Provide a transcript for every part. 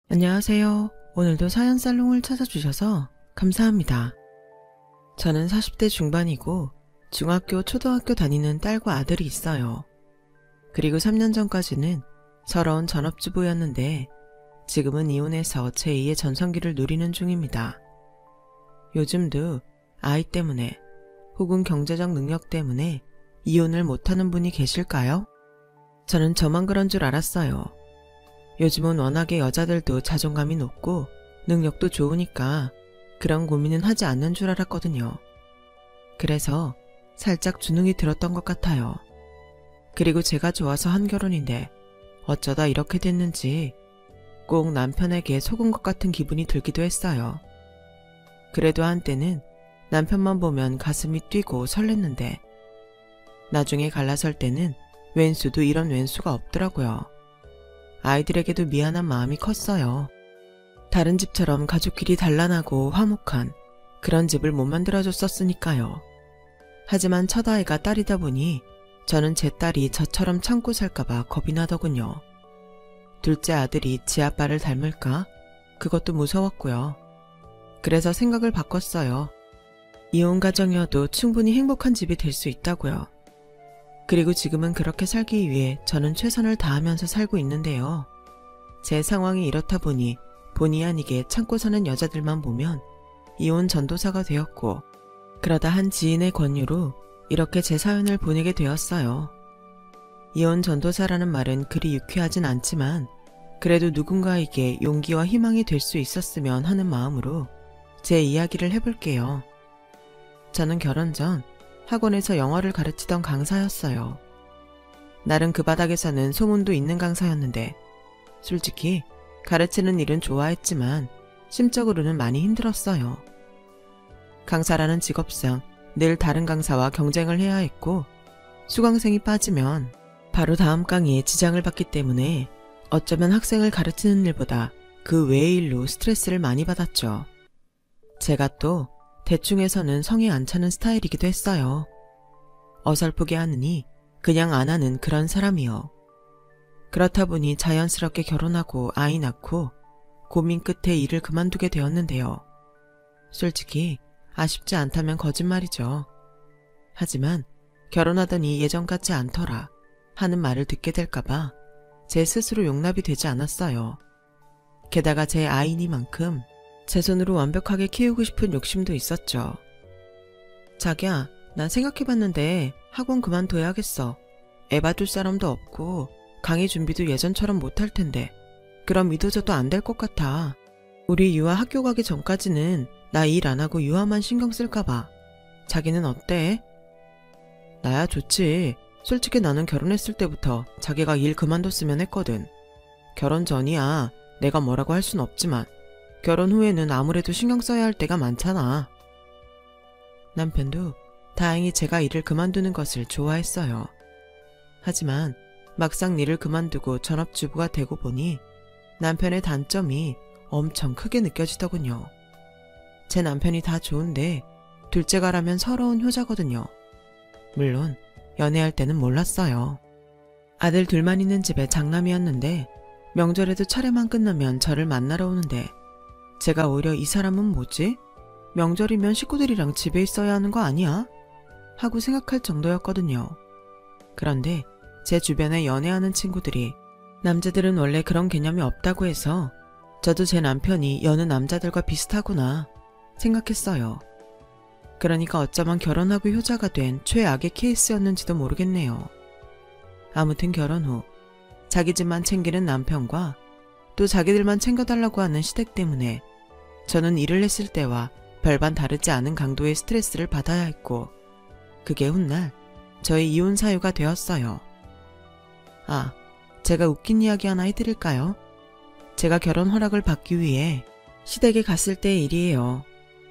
안녕하세요. 오늘도 사연 살롱을 찾아주셔서 감사합니다. 저는 40대 중반이고 중학교, 초등학교 다니는 딸과 아들이 있어요. 그리고 3년 전까지는 서러운 전업주부였는데 지금은 이혼해서 제2의 전성기를 누리는 중입니다. 요즘도 아이 때문에 혹은 경제적 능력 때문에 이혼을 못하는 분이 계실까요? 저는 저만 그런 줄 알았어요. 요즘은 워낙에 여자들도 자존감이 높고 능력도 좋으니까 그런 고민은 하지 않는 줄 알았거든요. 그래서 살짝 주눅이 들었던 것 같아요. 그리고 제가 좋아서 한 결혼인데 어쩌다 이렇게 됐는지 꼭 남편에게 속은 것 같은 기분이 들기도 했어요. 그래도 한때는 남편만 보면 가슴이 뛰고 설렜는데 나중에 갈라설 때는 왼수도 이런 왼수가 없더라고요. 아이들에게도 미안한 마음이 컸어요. 다른 집처럼 가족끼리 단란하고 화목한 그런 집을 못 만들어줬었으니까요. 하지만 첫 아이가 딸이다 보니 저는 제 딸이 저처럼 참고 살까봐 겁이 나더군요. 둘째 아들이 지 아빠를 닮을까? 그것도 무서웠고요. 그래서 생각을 바꿨어요. 이혼 가정이어도 충분히 행복한 집이 될 수 있다고요. 그리고 지금은 그렇게 살기 위해 저는 최선을 다하면서 살고 있는데요. 제 상황이 이렇다 보니 본의 아니게 참고 사는 여자들만 보면 이혼 전도사가 되었고 그러다 한 지인의 권유로 이렇게 제 사연을 보내게 되었어요. 이혼 전도사라는 말은 그리 유쾌하진 않지만 그래도 누군가에게 용기와 희망이 될 수 있었으면 하는 마음으로 제 이야기를 해볼게요. 저는 결혼 전 학원에서 영어를 가르치던 강사였어요. 나름 그 바닥에서는 소문도 있는 강사였는데 솔직히 가르치는 일은 좋아했지만 심적으로는 많이 힘들었어요. 강사라는 직업상 늘 다른 강사와 경쟁을 해야 했고 수강생이 빠지면 바로 다음 강의에 지장을 받기 때문에 어쩌면 학생을 가르치는 일보다 그 외의 일로 스트레스를 많이 받았죠. 제가 또 대충해서는 성에 안 차는 스타일이기도 했어요. 어설프게 하느니 그냥 안 하는 그런 사람이요. 그렇다 보니 자연스럽게 결혼하고 아이 낳고 고민 끝에 일을 그만두게 되었는데요. 솔직히 아쉽지 않다면 거짓말이죠. 하지만 결혼하더니 예전 같지 않더라 하는 말을 듣게 될까봐 제 스스로 용납이 되지 않았어요. 게다가 제 아이니만큼 제 손으로 완벽하게 키우고 싶은 욕심도 있었죠. 자기야, 난 생각해봤는데 학원 그만둬야겠어. 애 봐줄 사람도 없고 강의 준비도 예전처럼 못할 텐데 그럼 믿어줘도 안 될 것 같아. 우리 유아 학교 가기 전까지는 나 일 안 하고 유아만 신경 쓸까봐. 자기는 어때? 나야 좋지. 솔직히 나는 결혼했을 때부터 자기가 일 그만뒀으면 했거든. 결혼 전이야 내가 뭐라고 할 순 없지만 결혼 후에는 아무래도 신경 써야 할 때가 많잖아. 남편도 다행히 제가 일을 그만두는 것을 좋아했어요. 하지만 막상 일을 그만두고 전업주부가 되고 보니 남편의 단점이 엄청 크게 느껴지더군요. 제 남편이 다 좋은데 둘째가라면 서러운 효자거든요. 물론 연애할 때는 몰랐어요. 아들 둘만 있는 집에 장남이었는데 명절에도 차례만 끝나면 저를 만나러 오는데 제가 오히려 이 사람은 뭐지? 명절이면 식구들이랑 집에 있어야 하는 거 아니야? 하고 생각할 정도였거든요. 그런데 제 주변에 연애하는 친구들이 남자들은 원래 그런 개념이 없다고 해서 저도 제 남편이 여느 남자들과 비슷하구나 생각했어요. 그러니까 어쩌면 결혼하고 효자가 된 최악의 케이스였는지도 모르겠네요. 아무튼 결혼 후 자기 집만 챙기는 남편과 또 자기들만 챙겨달라고 하는 시댁 때문에 저는 일을 했을 때와 별반 다르지 않은 강도의 스트레스를 받아야 했고 그게 훗날 저의 이혼 사유가 되었어요. 아, 제가 웃긴 이야기 하나 해드릴까요? 제가 결혼 허락을 받기 위해 시댁에 갔을 때의 일이에요.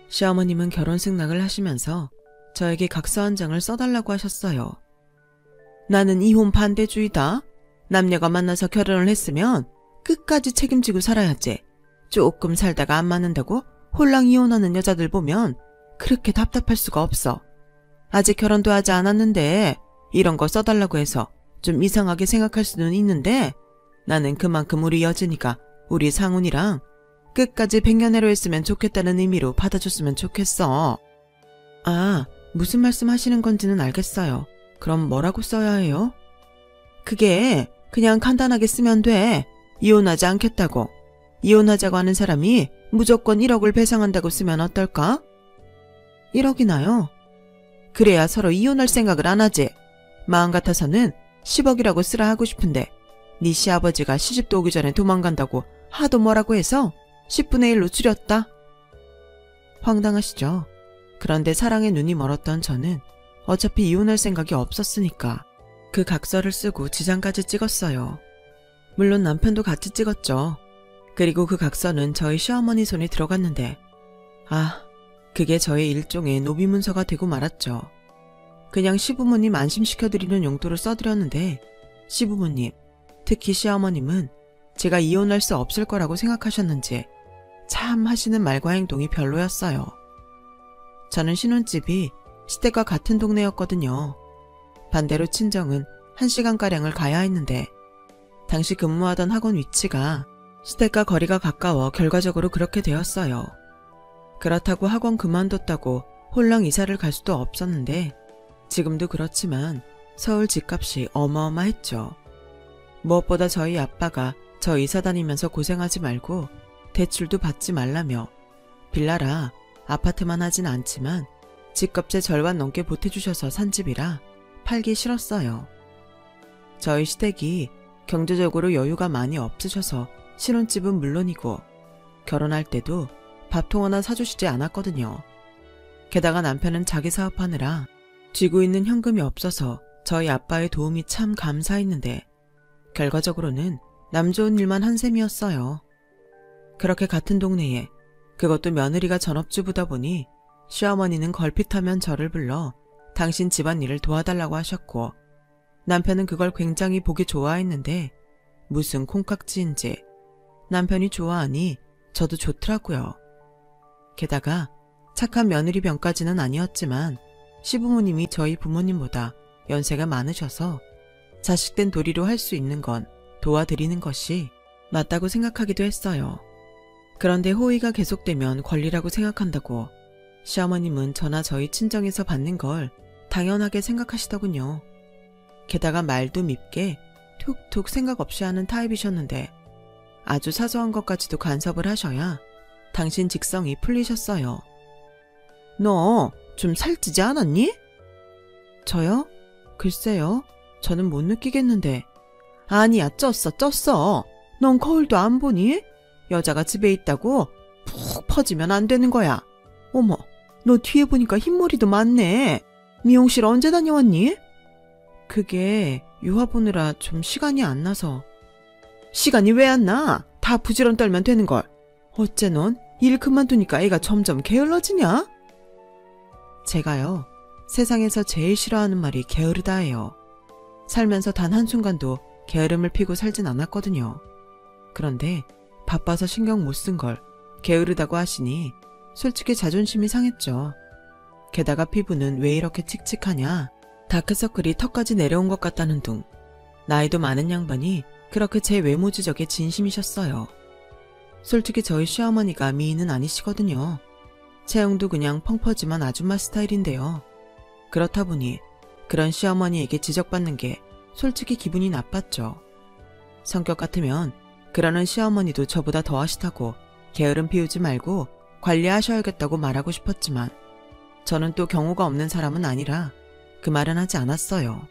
시어머님은 결혼 승낙을 하시면서 저에게 각서 한 장을 써달라고 하셨어요. 나는 이혼 반대주의다. 남녀가 만나서 결혼을 했으면 끝까지 책임지고 살아야지. 조금 살다가 안 맞는다고 홀랑 이혼하는 여자들 보면 그렇게 답답할 수가 없어. 아직 결혼도 하지 않았는데 이런 거 써달라고 해서 좀 이상하게 생각할 수는 있는데 나는 그만큼 우리 여진이가 우리 상훈이랑 끝까지 백년해로 했으면 좋겠다는 의미로 받아줬으면 좋겠어. 아, 무슨 말씀 하시는 건지는 알겠어요. 그럼 뭐라고 써야 해요? 그게 그냥 간단하게 쓰면 돼. 이혼하지 않겠다고. 이혼하자고 하는 사람이 무조건 1억을 배상한다고 쓰면 어떨까? 1억이나요? 그래야 서로 이혼할 생각을 안 하지. 마음 같아서는 10억이라고 쓰라 하고 싶은데 네 시아버지가 시집도 오기 전에 도망간다고 하도 뭐라고 해서 10분의 1로 줄였다. 황당하시죠? 그런데 사랑에 눈이 멀었던 저는 어차피 이혼할 생각이 없었으니까 그 각서를 쓰고 지장까지 찍었어요. 물론 남편도 같이 찍었죠. 그리고 그 각서는 저희 시어머니 손에 들어갔는데 그게 저의 일종의 노비문서가 되고 말았죠. 그냥 시부모님 안심시켜드리는 용도로 써드렸는데 시부모님, 특히 시어머님은 제가 이혼할 수 없을 거라고 생각하셨는지 참 하시는 말과 행동이 별로였어요. 저는 신혼집이 시댁과 같은 동네였거든요. 반대로 친정은 1시간가량을 가야 했는데 당시 근무하던 학원 위치가 시댁과 거리가 가까워 결과적으로 그렇게 되었어요. 그렇다고 학원 그만뒀다고 홀랑 이사를 갈 수도 없었는데 지금도 그렇지만 서울 집값이 어마어마했죠. 무엇보다 저희 아빠가 저 이사 다니면서 고생하지 말고 대출도 받지 말라며 빌라라 아파트만 하진 않지만 집값의 절반 넘게 보태주셔서 산 집이라 팔기 싫었어요. 저희 시댁이 경제적으로 여유가 많이 없으셔서 신혼집은 물론이고 결혼할 때도 밥통 하나 사주시지 않았거든요. 게다가 남편은 자기 사업하느라 쥐고 있는 현금이 없어서 저희 아빠의 도움이 참 감사했는데 결과적으로는 남 좋은 일만 한 셈이었어요. 그렇게 같은 동네에 그것도 며느리가 전업주부다 보니 시어머니는 걸핏하면 저를 불러 당신 집안일을 도와달라고 하셨고 남편은 그걸 굉장히 보기 좋아했는데 무슨 콩깍지인지 남편이 좋아하니 저도 좋더라고요. 게다가 착한 며느리 병까지는 아니었지만 시부모님이 저희 부모님보다 연세가 많으셔서 자식된 도리로 할 수 있는 건 도와드리는 것이 맞다고 생각하기도 했어요. 그런데 호의가 계속되면 권리라고 생각한다고 시어머님은 저나 저희 친정에서 받는 걸 당연하게 생각하시더군요. 게다가 말도 밉게 툭툭 생각 없이 하는 타입이셨는데 아주 사소한 것까지도 간섭을 하셔야 당신 직성이 풀리셨어요. 너 좀 살찌지 않았니? 저요? 글쎄요. 저는 못 느끼겠는데. 아니야, 쪘어. 넌 거울도 안 보니? 여자가 집에 있다고 푹 퍼지면 안 되는 거야. 어머, 너 뒤에 보니까 흰머리도 많네. 미용실 언제 다녀왔니? 그게 유학 보느라 좀 시간이 안 나서. 시간이 왜 안 나? 다 부지런 떨면 되는걸. 어째 넌 일 그만두니까 애가 점점 게을러지냐? 제가요, 세상에서 제일 싫어하는 말이 게으르다예요. 살면서 단 한순간도 게으름을 피고 살진 않았거든요. 그런데 바빠서 신경 못 쓴 걸 게으르다고 하시니 솔직히 자존심이 상했죠. 게다가 피부는 왜 이렇게 칙칙하냐, 다크서클이 턱까지 내려온 것 같다는 둥. 나이도 많은 양반이 그렇게 제 외모 지적에 진심이셨어요. 솔직히 저희 시어머니가 미인은 아니시거든요. 체형도 그냥 펑퍼짐한 아줌마 스타일인데요. 그렇다 보니 그런 시어머니에게 지적받는 게 솔직히 기분이 나빴죠. 성격 같으면 그러는 시어머니도 저보다 더 하시다고 게으름 피우지 말고 관리하셔야겠다고 말하고 싶었지만 저는 또 경우가 없는 사람은 아니라 그 말은 하지 않았어요.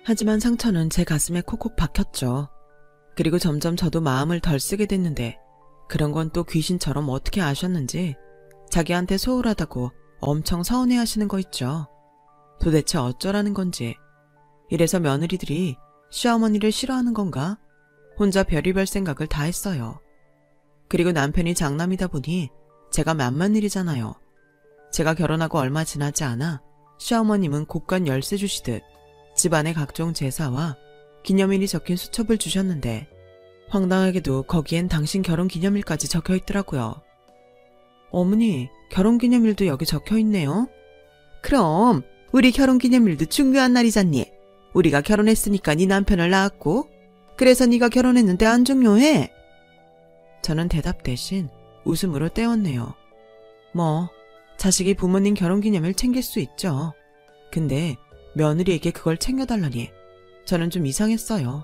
하지만 상처는 제 가슴에 콕콕 박혔죠. 그리고 점점 저도 마음을 덜 쓰게 됐는데 그런 건 또 귀신처럼 어떻게 아셨는지 자기한테 소홀하다고 엄청 서운해하시는 거 있죠. 도대체 어쩌라는 건지. 이래서 며느리들이 시어머니를 싫어하는 건가? 혼자 별의별 생각을 다 했어요. 그리고 남편이 장남이다 보니 제가 만만 일이잖아요. 제가 결혼하고 얼마 지나지 않아 시어머님은 곳간 열쇠 주시듯 집안의 각종 제사와 기념일이 적힌 수첩을 주셨는데 황당하게도 거기엔 당신 결혼기념일까지 적혀있더라고요. 어머니, 결혼기념일도 여기 적혀있네요. 그럼 우리 결혼기념일도 중요한 날이잖니. 우리가 결혼했으니까 네 남편을 낳았고 그래서 네가 결혼했는데 안 중요해? 저는 대답 대신 웃음으로 때웠네요. 뭐 자식이 부모님 결혼기념일 챙길 수 있죠. 근데 며느리에게 그걸 챙겨달라니 저는 좀 이상했어요.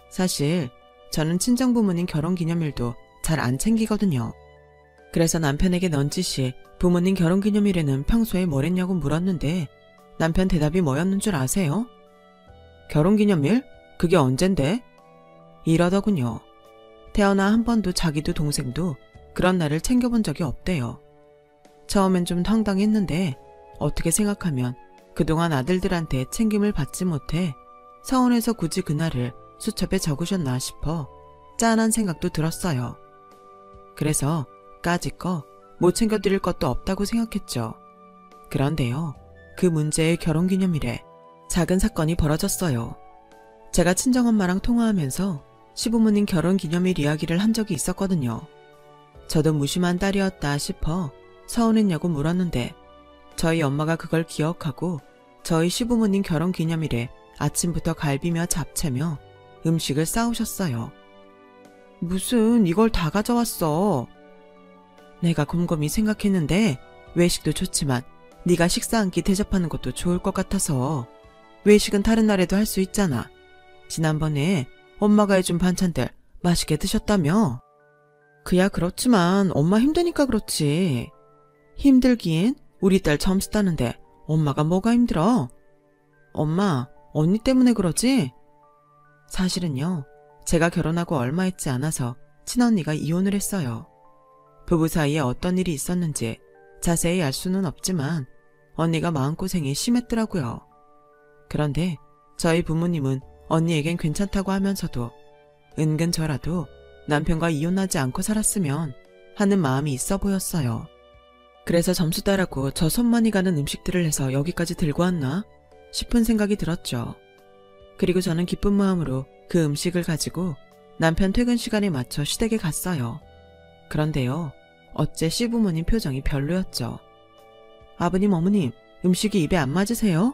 사실 저는 친정부모님 결혼기념일도 잘 안 챙기거든요. 그래서 남편에게 넌지시 부모님 결혼기념일에는 평소에 뭘 했냐고 물었는데 남편 대답이 뭐였는 줄 아세요? 결혼기념일? 그게 언젠데? 이러더군요. 태어나 한 번도 자기도 동생도 그런 날을 챙겨본 적이 없대요. 처음엔 좀 황당했는데 어떻게 생각하면 그동안 아들들한테 챙김을 받지 못해 서운해서 굳이 그날을 수첩에 적으셨나 싶어 짠한 생각도 들었어요. 그래서 까짓거 못 챙겨드릴 것도 없다고 생각했죠. 그런데요, 그 문제의 결혼기념일에 작은 사건이 벌어졌어요. 제가 친정엄마랑 통화하면서 시부모님 결혼기념일 이야기를 한 적이 있었거든요. 저도 무심한 딸이었다 싶어 서운했냐고 물었는데 저희 엄마가 그걸 기억하고 저희 시부모님 결혼기념일에 아침부터 갈비며 잡채며 음식을 싸우셨어요. 무슨 이걸 다 가져왔어. 내가 곰곰이 생각했는데 외식도 좋지만 네가 식사 한 끼 대접하는 것도 좋을 것 같아서. 외식은 다른 날에도 할 수 있잖아. 지난번에 엄마가 해준 반찬들 맛있게 드셨다며? 그야 그렇지만 엄마 힘드니까 그렇지. 힘들긴 우리 딸 점수 따는데 엄마가 뭐가 힘들어? 엄마, 언니 때문에 그러지? 사실은요, 제가 결혼하고 얼마 있지 않아서 친언니가 이혼을 했어요. 부부 사이에 어떤 일이 있었는지 자세히 알 수는 없지만 언니가 마음고생이 심했더라고요. 그런데 저희 부모님은 언니에겐 괜찮다고 하면서도 은근 저라도 남편과 이혼하지 않고 살았으면 하는 마음이 있어 보였어요. 그래서 점수 따라고 저 손만이 가는 음식들을 해서 여기까지 들고 왔나 싶은 생각이 들었죠. 그리고 저는 기쁜 마음으로 그 음식을 가지고 남편 퇴근 시간에 맞춰 시댁에 갔어요. 그런데요, 어째 시부모님 표정이 별로였죠. 아버님, 어머님, 음식이 입에 안 맞으세요?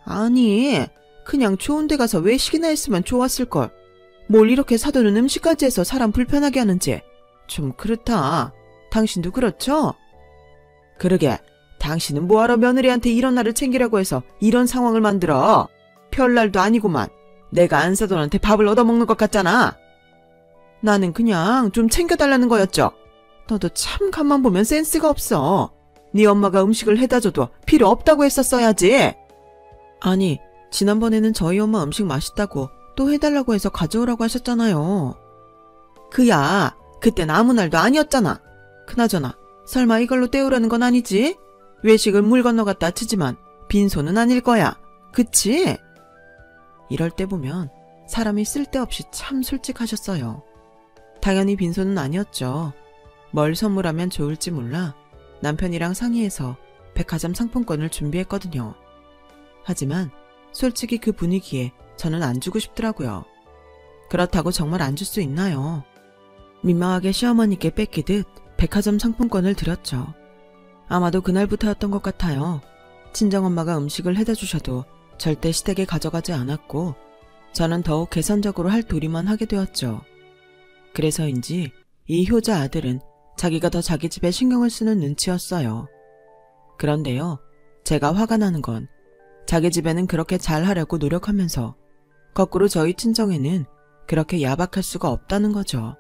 아니, 그냥 좋은 데 가서 외식이나 했으면 좋았을걸. 뭘 이렇게 사두는 음식까지 해서 사람 불편하게 하는지 좀 그렇다. 당신도 그렇죠? 그러게, 당신은 뭐하러 며느리한테 이런 날을 챙기라고 해서 이런 상황을 만들어. 별날도 아니구만. 내가 안 사돈한테 밥을 얻어먹는 것 같잖아. 나는 그냥 좀 챙겨달라는 거였죠. 너도 참 간만 보면 센스가 없어. 네 엄마가 음식을 해다줘도 필요 없다고 했었어야지. 아니, 지난번에는 저희 엄마 음식 맛있다고 또 해달라고 해서 가져오라고 하셨잖아요. 그야, 그땐 아무 날도 아니었잖아. 그나저나 설마 이걸로 때우라는 건 아니지? 외식을 물 건너갔다 치지만 빈손은 아닐 거야. 그치? 이럴 때 보면 사람이 쓸데없이 참 솔직하셨어요. 당연히 빈손은 아니었죠. 뭘 선물하면 좋을지 몰라 남편이랑 상의해서 백화점 상품권을 준비했거든요. 하지만 솔직히 그 분위기에 저는 안 주고 싶더라고요. 그렇다고 정말 안 줄 수 있나요? 민망하게 시어머니께 뺏기듯 백화점 상품권을 드렸죠. 아마도 그날부터였던 것 같아요. 친정엄마가 음식을 해다 주셔도 절대 시댁에 가져가지 않았고 저는 더욱 계산적으로 할 도리만 하게 되었죠. 그래서인지 이 효자 아들은 자기가 더 자기 집에 신경을 쓰는 눈치였어요. 그런데요, 제가 화가 나는 건 자기 집에는 그렇게 잘하려고 노력하면서 거꾸로 저희 친정에는 그렇게 야박할 수가 없다는 거죠.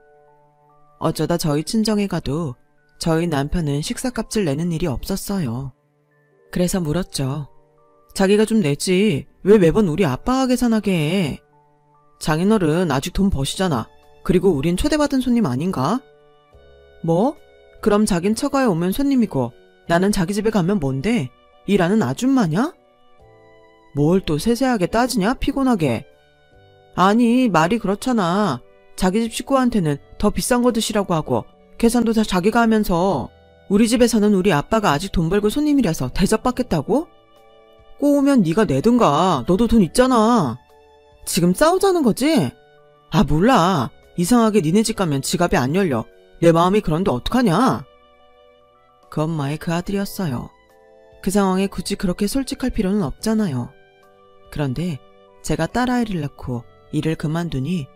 어쩌다 저희 친정에 가도 저희 남편은 식사값을 내는 일이 없었어요. 그래서 물었죠. 자기가 좀 내지 왜 매번 우리 아빠가 계산하게 해? 장인어른 아직 돈 버시잖아. 그리고 우린 초대받은 손님 아닌가? 뭐? 그럼 자긴 처가에 오면 손님이고 나는 자기 집에 가면 뭔데? 일하는 아줌마냐? 뭘 또 세세하게 따지냐? 피곤하게. 아니, 말이 그렇잖아. 자기 집 식구한테는 더 비싼 거 드시라고 하고 계산도 다 자기가 하면서 우리 집에서는 우리 아빠가 아직 돈 벌고 손님이라서 대접받겠다고? 꼬우면 네가 내든가. 너도 돈 있잖아. 지금 싸우자는 거지? 아, 몰라. 이상하게 니네 집 가면 지갑이 안 열려. 내 마음이 그런데 어떡하냐? 그 엄마의 그 아들이었어요. 그 상황에 굳이 그렇게 솔직할 필요는 없잖아요. 그런데 제가 딸아이를 낳고 일을 그만두니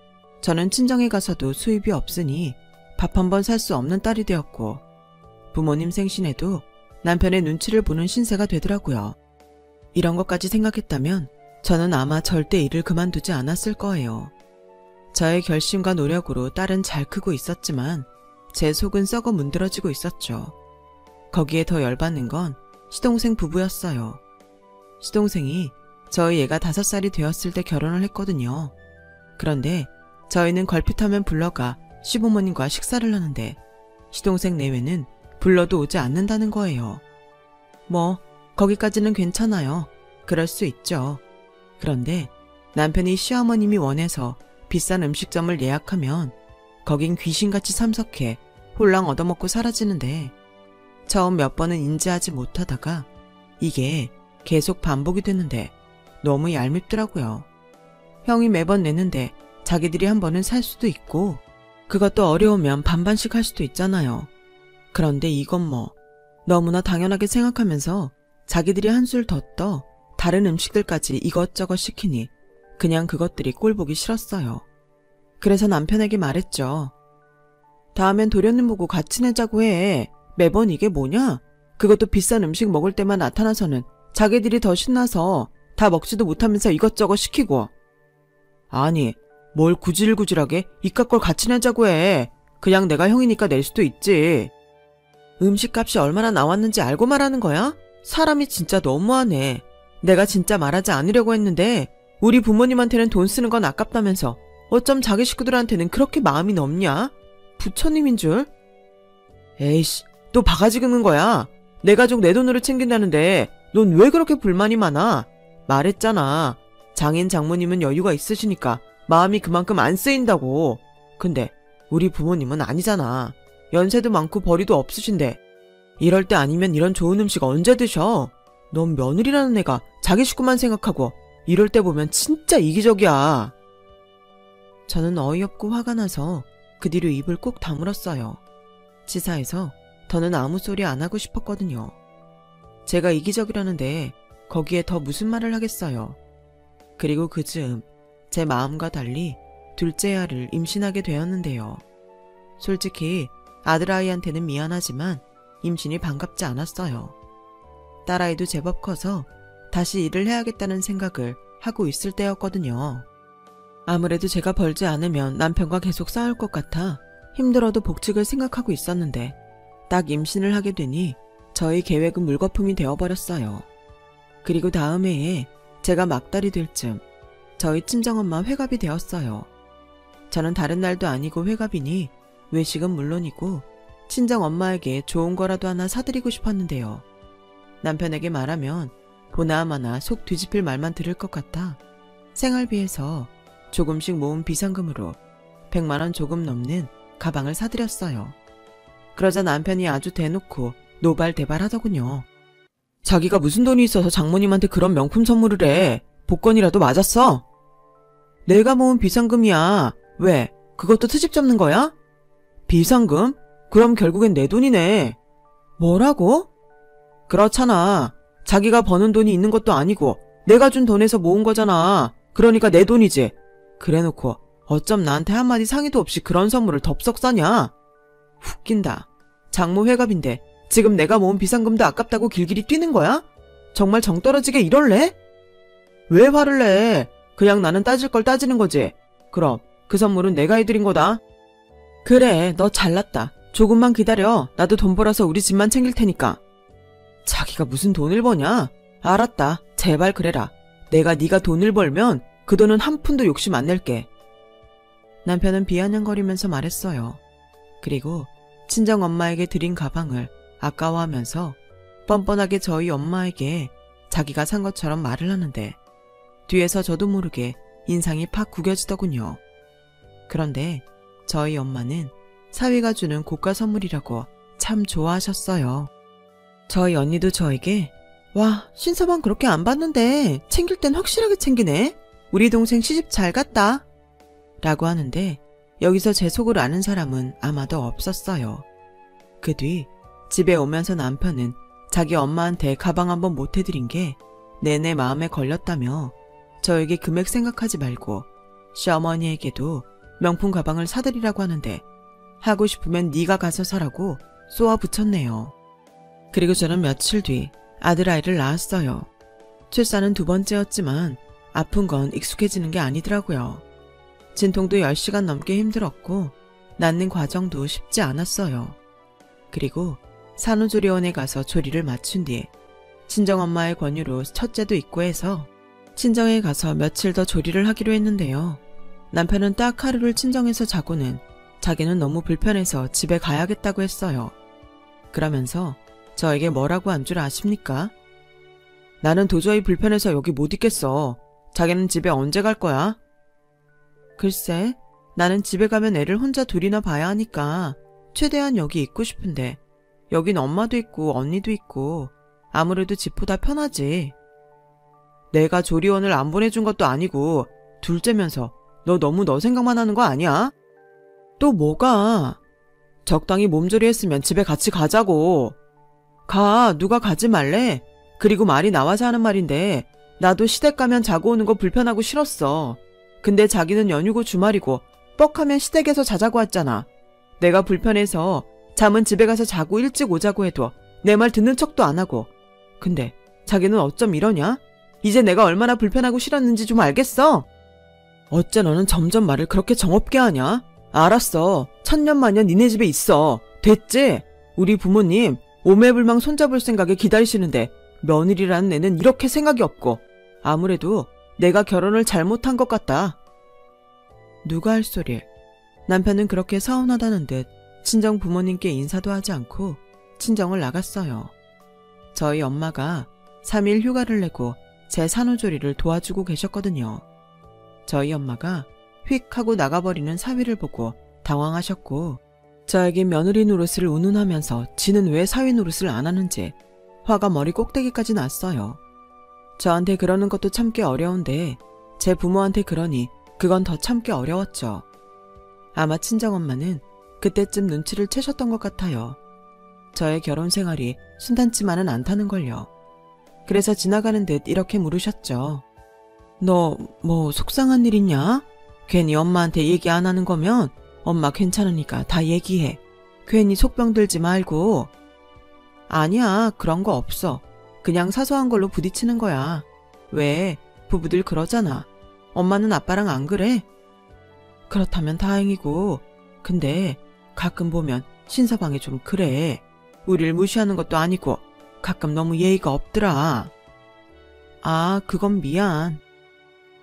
저는 친정에 가서도 수입이 없으니 밥 한 번 살 수 없는 딸이 되었고 부모님 생신에도 남편의 눈치를 보는 신세가 되더라고요. 이런 것까지 생각했다면 저는 아마 절대 일을 그만두지 않았을 거예요. 저의 결심과 노력으로 딸은 잘 크고 있었지만 제 속은 썩어 문드러지고 있었죠. 거기에 더 열받는 건 시동생 부부였어요. 시동생이 저희 애가 5살이 되었을 때 결혼을 했거든요. 그런데 저희는 걸핏하면 불러가 시부모님과 식사를 하는데 시동생 내외는 불러도 오지 않는다는 거예요. 뭐 거기까지는 괜찮아요. 그럴 수 있죠. 그런데 남편이 시어머님이 원해서 비싼 음식점을 예약하면 거긴 귀신같이 참석해 홀랑 얻어먹고 사라지는데 처음 몇 번은 인지하지 못하다가 이게 계속 반복이 되는데 너무 얄밉더라고요. 형이 매번 내는데 자기들이 한 번은 살 수도 있고 그것도 어려우면 반반씩 할 수도 있잖아요. 그런데 이건 뭐 너무나 당연하게 생각하면서 자기들이 한술 더 떠 다른 음식들까지 이것저것 시키니 그냥 그것들이 꼴보기 싫었어요. 그래서 남편에게 말했죠. 다음엔 도련님 보고 같이 내자고 해. 매번 이게 뭐냐? 그것도 비싼 음식 먹을 때만 나타나서는 자기들이 더 신나서 다 먹지도 못하면서 이것저것 시키고. 아니, 뭘 구질구질하게 이깟 걸 같이 내자고 해. 그냥 내가 형이니까 낼 수도 있지. 음식값이 얼마나 나왔는지 알고 말하는 거야? 사람이 진짜 너무하네. 내가 진짜 말하지 않으려고 했는데 우리 부모님한테는 돈 쓰는 건 아깝다면서 어쩜 자기 식구들한테는 그렇게 마음이 넓냐? 부처님인 줄? 에이씨, 또 바가지 긁는 거야. 내 가족 내 돈으로 챙긴다는데 넌 왜 그렇게 불만이 많아? 말했잖아. 장인 장모님은 여유가 있으시니까 마음이 그만큼 안 쓰인다고. 근데 우리 부모님은 아니잖아. 연세도 많고 벌이도 없으신데 이럴 때 아니면 이런 좋은 음식 언제 드셔? 넌 며느리라는 애가 자기 식구만 생각하고 이럴 때 보면 진짜 이기적이야. 저는 어이없고 화가 나서 그 뒤로 입을 꼭 다물었어요. 치사해서 더는 아무 소리 안 하고 싶었거든요. 제가 이기적이라는데 거기에 더 무슨 말을 하겠어요. 그리고 그 즈음 제 마음과 달리 둘째 아를 임신하게 되었는데요. 솔직히 아들아이한테는 미안하지만 임신이 반갑지 않았어요. 딸아이도 제법 커서 다시 일을 해야겠다는 생각을 하고 있을 때였거든요. 아무래도 제가 벌지 않으면 남편과 계속 싸울 것 같아 힘들어도 복직을 생각하고 있었는데 딱 임신을 하게 되니 저희 계획은 물거품이 되어버렸어요. 그리고 다음 해에 제가 막달이 될 쯤 저희 친정엄마 회갑이 되었어요. 저는 다른 날도 아니고 회갑이니 외식은 물론이고 친정엄마에게 좋은 거라도 하나 사드리고 싶었는데요. 남편에게 말하면 보나마나 속 뒤집힐 말만 들을 것 같아 생활비에서 조금씩 모은 비상금으로 100만 원 조금 넘는 가방을 사드렸어요. 그러자 남편이 아주 대놓고 노발대발하더군요. 자기가 무슨 돈이 있어서 장모님한테 그런 명품 선물을 해. 복권이라도 맞았어? 내가 모은 비상금이야. 왜? 그것도 트집 잡는 거야? 비상금? 그럼 결국엔 내 돈이네. 뭐라고? 그렇잖아. 자기가 버는 돈이 있는 것도 아니고 내가 준 돈에서 모은 거잖아. 그러니까 내 돈이지. 그래놓고 어쩜 나한테 한마디 상의도 없이 그런 선물을 덥석 사냐? 웃긴다. 장모 회갑인데 지금 내가 모은 비상금도 아깝다고 길길이 뛰는 거야? 정말 정 떨어지게 이럴래? 왜 화를 내? 그냥 나는 따질 걸 따지는 거지. 그럼 그 선물은 내가 해드린 거다. 그래, 너 잘났다. 조금만 기다려. 나도 돈 벌어서 우리 집만 챙길 테니까. 자기가 무슨 돈을 버냐? 알았다. 제발 그래라. 내가 네가 돈을 벌면 그 돈은 한 푼도 욕심 안 낼게. 남편은 비아냥거리면서 말했어요. 그리고 친정엄마에게 드린 가방을 아까워하면서 뻔뻔하게 저희 엄마에게 자기가 산 것처럼 말을 하는데 뒤에서 저도 모르게 인상이 팍 구겨지더군요. 그런데 저희 엄마는 사위가 주는 고가 선물이라고 참 좋아하셨어요. 저희 언니도 저에게 와, 신사방 그렇게 안 받는데 챙길 땐 확실하게 챙기네. 우리 동생 시집 잘 갔다. 라고 하는데 여기서 제 속을 아는 사람은 아마도 없었어요. 그 뒤 집에 오면서 남편은 자기 엄마한테 가방 한번 못 해드린 게 내내 마음에 걸렸다며 저에게 금액 생각하지 말고 시어머니에게도 명품 가방을 사드리라고 하는데 하고 싶으면 네가 가서 사라고 쏘아붙였네요. 그리고 저는 며칠 뒤 아들아이를 낳았어요. 출산은 2번째였지만 아픈 건 익숙해지는 게 아니더라고요. 진통도 10시간 넘게 힘들었고 낳는 과정도 쉽지 않았어요. 그리고 산후조리원에 가서 조리를 마친 뒤 친정엄마의 권유로 첫째도 있고 해서 친정에 가서 며칠 더 조리를 하기로 했는데요. 남편은 딱 하루를 친정에서 자고는 자기는 너무 불편해서 집에 가야겠다고 했어요. 그러면서 저에게 뭐라고 한 줄 아십니까? 나는 도저히 불편해서 여기 못 있겠어. 자기는 집에 언제 갈 거야? 글쎄, 나는 집에 가면 애를 혼자 둘이나 봐야 하니까 최대한 여기 있고 싶은데 여긴 엄마도 있고 언니도 있고 아무래도 집보다 편하지. 내가 조리원을 안 보내준 것도 아니고 둘째면서 너 너무 너 생각만 하는 거 아니야? 또 뭐가? 적당히 몸조리했으면 집에 같이 가자고. 가, 누가 가지 말래? 그리고 말이 나와서 하는 말인데 나도 시댁 가면 자고 오는 거 불편하고 싫었어. 근데 자기는 연휴고 주말이고 뻑하면 시댁에서 자자고 했잖아. 내가 불편해서 잠은 집에 가서 자고 일찍 오자고 해도 내 말 듣는 척도 안 하고. 근데 자기는 어쩜 이러냐? 이제 내가 얼마나 불편하고 싫었는지 좀 알겠어? 어째 너는 점점 말을 그렇게 정없게 하냐? 알았어. 천년만년 니네 집에 있어. 됐지? 우리 부모님 오매불망 손잡을 생각에 기다리시는데 며느리라는 애는 이렇게 생각이 없고 아무래도 내가 결혼을 잘못한 것 같다. 누가 할 소릴. 남편은 그렇게 서운하다는 듯 친정 부모님께 인사도 하지 않고 친정을 나갔어요. 저희 엄마가 3일 휴가를 내고 제 산후조리를 도와주고 계셨거든요. 저희 엄마가 휙 하고 나가버리는 사위를 보고 당황하셨고 저에게 며느리 노릇을 운운하면서 지는 왜 사위 노릇을 안 하는지 화가 머리 꼭대기까지 났어요. 저한테 그러는 것도 참기 어려운데 제 부모한테 그러니 그건 더 참기 어려웠죠. 아마 친정엄마는 그때쯤 눈치를 채셨던 것 같아요. 저의 결혼 생활이 순탄치만은 않다는걸요. 그래서 지나가는 듯 이렇게 물으셨죠. 너 뭐 속상한 일 있냐? 괜히 엄마한테 얘기 안 하는 거면 엄마 괜찮으니까 다 얘기해. 괜히 속병 들지 말고. 아니야, 그런 거 없어. 그냥 사소한 걸로 부딪히는 거야. 왜? 부부들 그러잖아. 엄마는 아빠랑 안 그래? 그렇다면 다행이고. 근데 가끔 보면 신서방이 좀 그래. 우릴 무시하는 것도 아니고 가끔 너무 예의가 없더라. 아, 그건 미안.